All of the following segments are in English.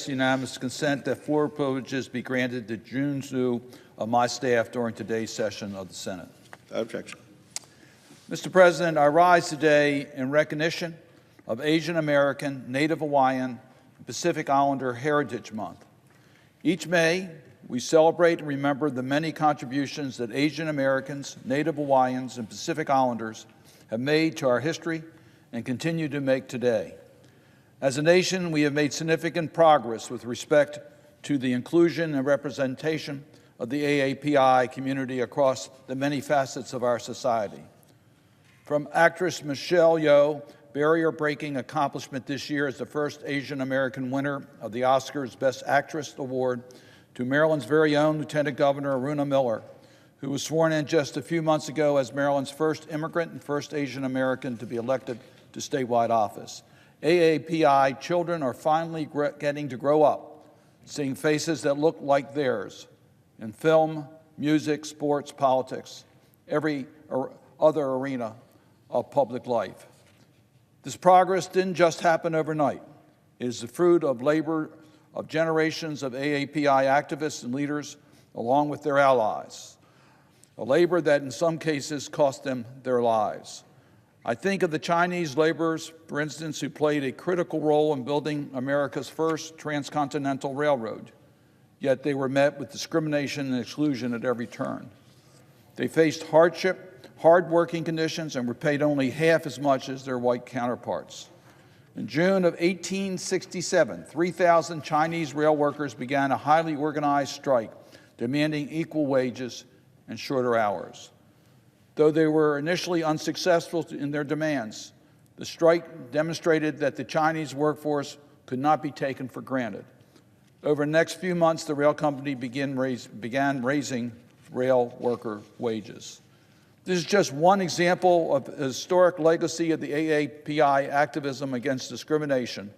place unanimous consent that 4 privileges be granted to June Zhu of my staff during today's session of the Senate. Without objection. Mr. President, I rise today in recognition of Asian American, Native Hawaiian, and Pacific Islander Heritage Month. Each May, we celebrate and remember the many contributions that Asian Americans, Native Hawaiians, and Pacific Islanders have made to our history and continue to make today. As a nation, we have made significant progress with respect to the inclusion and representation of the AAPI community across the many facets of our society. From actress Michelle Yeoh, barrier-breaking accomplishment this year as the first Asian American winner of the Oscars Best Actress Award, to Maryland's very own Lieutenant Governor Aruna Miller, who was sworn in just a few months ago as Maryland's first immigrant and first Asian American to be elected to statewide office. AAPI children are finally getting to grow up, seeing faces that look like theirs in film, music, sports, politics, every other arena of public life. This progress didn't just happen overnight. It is the fruit of labor of generations of AAPI activists and leaders, along with their allies, a labor that in some cases cost them their lives. I think of the Chinese laborers, for instance, who played a critical role in building America's first transcontinental railroad, yet they were met with discrimination and exclusion at every turn. They faced hardship, hard working conditions, and were paid only half as much as their white counterparts. In June of 1867, 3,000 Chinese rail workers began a highly organized strike, demanding equal wages and shorter hours. Though they were initially unsuccessful in their demands, the strike demonstrated that the Chinese workforce could not be taken for granted. Over the next few months, the rail company began raising rail worker wages. This is just one example of the historic legacy of the AAPI activism against discrimination,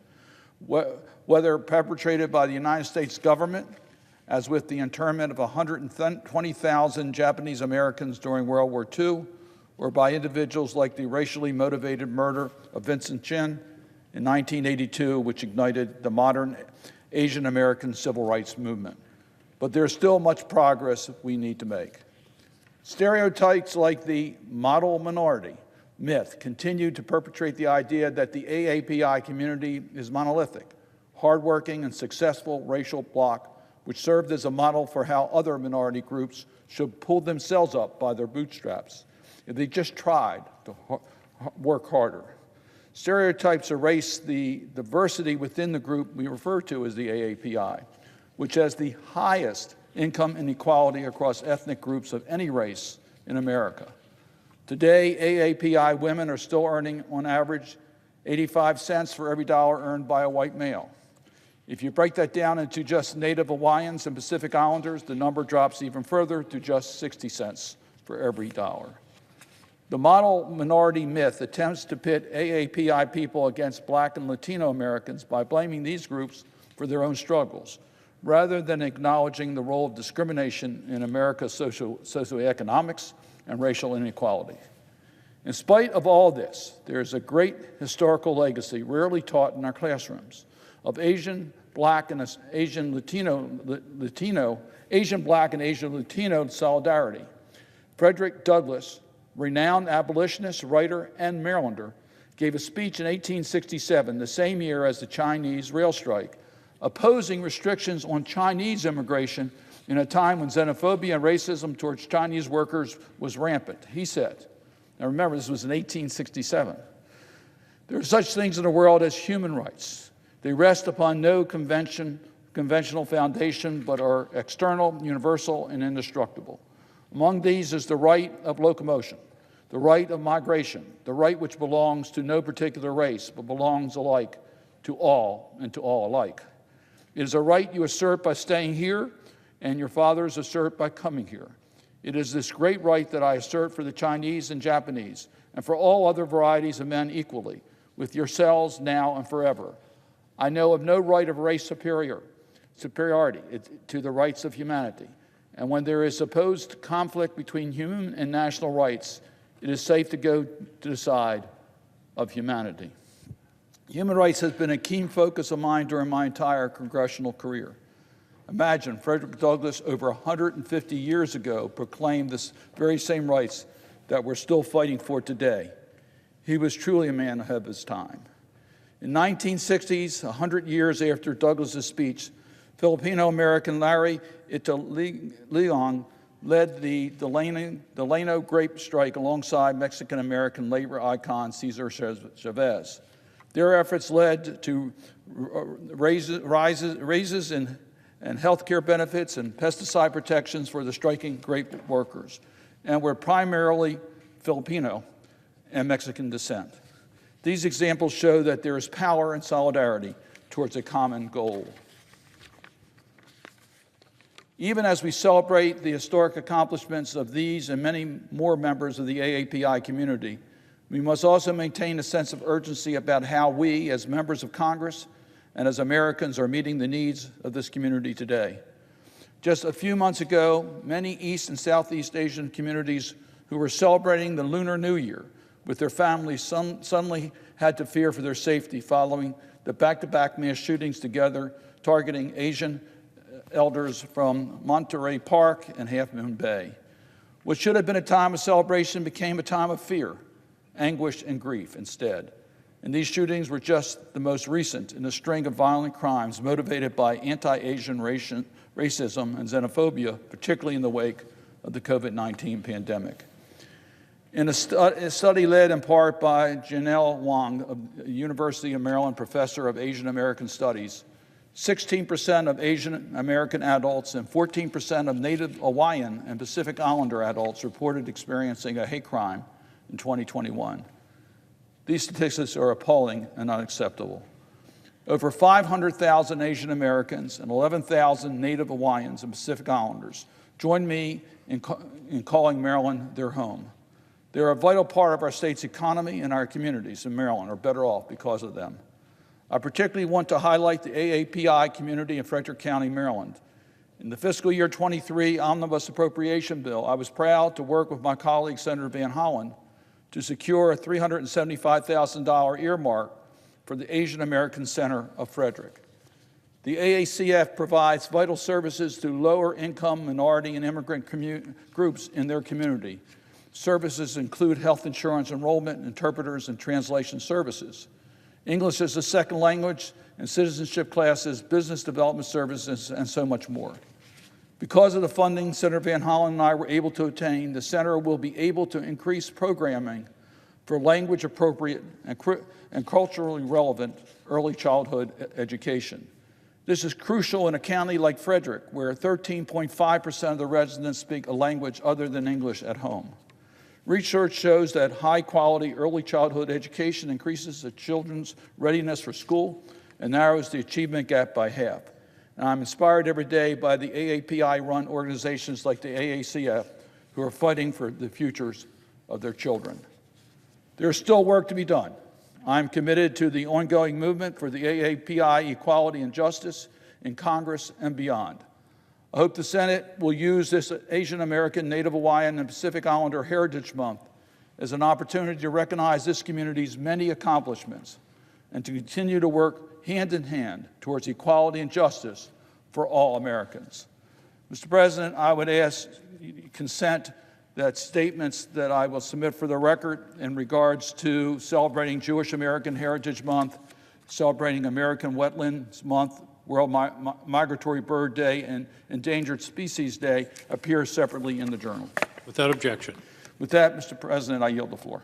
whether perpetrated by the United States government, as with the internment of 120,000 Japanese Americans during World War II, or by individuals like the racially motivated murder of Vincent Chin in 1982, which ignited the modern Asian American civil rights movement. But there's still much progress we need to make. Stereotypes like the model minority myth continue to perpetrate the idea that the AAPI community is monolithic, hardworking, and successful racial bloc, which served as a model for how other minority groups should pull themselves up by their bootstraps if they just tried to work harder. Stereotypes erase the diversity within the group we refer to as the AAPI, which has the highest income inequality across ethnic groups of any race in America. Today, AAPI women are still earning, on average, 85 cents for every dollar earned by a white male. If you break that down into just Native Hawaiians and Pacific Islanders, the number drops even further to just 60 cents for every dollar. The model minority myth attempts to pit AAPI people against Black and Latino Americans by blaming these groups for their own struggles, rather than acknowledging the role of discrimination in America's socioeconomics and racial inequality. In spite of all this, there is a great historical legacy rarely taught in our classrooms of Asian, Black, and Asian Black and Asian Latino solidarity. Frederick Douglass, renowned abolitionist, writer, and Marylander, gave a speech in 1867, the same year as the Chinese rail strike, opposing restrictions on Chinese immigration in a time when xenophobia and racism towards Chinese workers was rampant. He said, now remember, this was in 1867, there are such things in the world as human rights. They rest upon no conventional foundation, but are external, universal, and indestructible. Among these is the right of locomotion, the right of migration, the right which belongs to no particular race, but belongs alike to all and to all alike. It is a right you assert by staying here, and your fathers assert by coming here. It is this great right that I assert for the Chinese and Japanese, and for all other varieties of men equally, with yourselves now and forever. I know of no right of race superiority to the rights of humanity. And when there is supposed conflict between human and national rights, it is safe to go to the side of humanity. Human rights has been a keen focus of mine during my entire congressional career. Imagine Frederick Douglass over 150 years ago proclaimed this very same rights that we're still fighting for today. He was truly a man ahead of his time. In 1960s, 100 years after Douglass's speech, Filipino-American Larry Italiong led the Delano grape strike alongside Mexican-American labor icon Cesar Chavez. Their efforts led to raises in health care benefits and pesticide protections for the striking grape workers, and were primarily Filipino and Mexican descent. These examples show that there is power and solidarity towards a common goal. Even as we celebrate the historic accomplishments of these and many more members of the AAPI community, we must also maintain a sense of urgency about how we, as members of Congress and as Americans, are meeting the needs of this community today. Just a few months ago, many East and Southeast Asian communities who were celebrating the Lunar New Year with their families suddenly had to fear for their safety following the back-to-back mass shootings together targeting Asian elders from Monterey Park and Half Moon Bay. What should have been a time of celebration became a time of fear, anguish, and grief instead. And these shootings were just the most recent in a string of violent crimes motivated by anti-Asian racism and xenophobia, particularly in the wake of the COVID-19 pandemic. In a study led in part by Janelle Wong, a University of Maryland professor of Asian American Studies, 16% of Asian American adults and 14% of Native Hawaiian and Pacific Islander adults reported experiencing a hate crime in 2021. These statistics are appalling and unacceptable. Over 500,000 Asian Americans and 11,000 Native Hawaiians and Pacific Islanders joined me in calling Maryland their home. They're a vital part of our state's economy, and our communities in Maryland are better off because of them. I particularly want to highlight the AAPI community in Frederick County, Maryland. In the fiscal year 23 Omnibus Appropriation Bill, I was proud to work with my colleague, Senator Van Hollen, to secure a $375,000 earmark for the Asian American Center of Frederick. The AACF provides vital services to lower-income, minority, and immigrant groups in their community. Services include health insurance enrollment, interpreters, and translation services, English as a second language, and citizenship classes, business development services, and so much more. Because of the funding Senator Van Hollen and I were able to obtain, the center will be able to increase programming for language-appropriate and culturally relevant early childhood education. This is crucial in a county like Frederick, where 13.5% of the residents speak a language other than English at home. Research shows that high-quality early childhood education increases the children's readiness for school and narrows the achievement gap by half. And I'm inspired every day by the AAPI-run organizations like the AACF who are fighting for the futures of their children. There's still work to be done. I'm committed to the ongoing movement for the AAPI equality and justice in Congress and beyond. I hope the Senate will use this Asian American, Native Hawaiian, and Pacific Islander Heritage Month as an opportunity to recognize this community's many accomplishments and to continue to work hand in hand towards equality and justice for all Americans. Mr. President, I would ask consent that statements that I will submit for the record in regards to celebrating Jewish American Heritage Month, celebrating American Wetlands Month, World Migratory Bird Day, and Endangered Species Day appear separately in the journal. Without objection. With that, Mr. President, I yield the floor.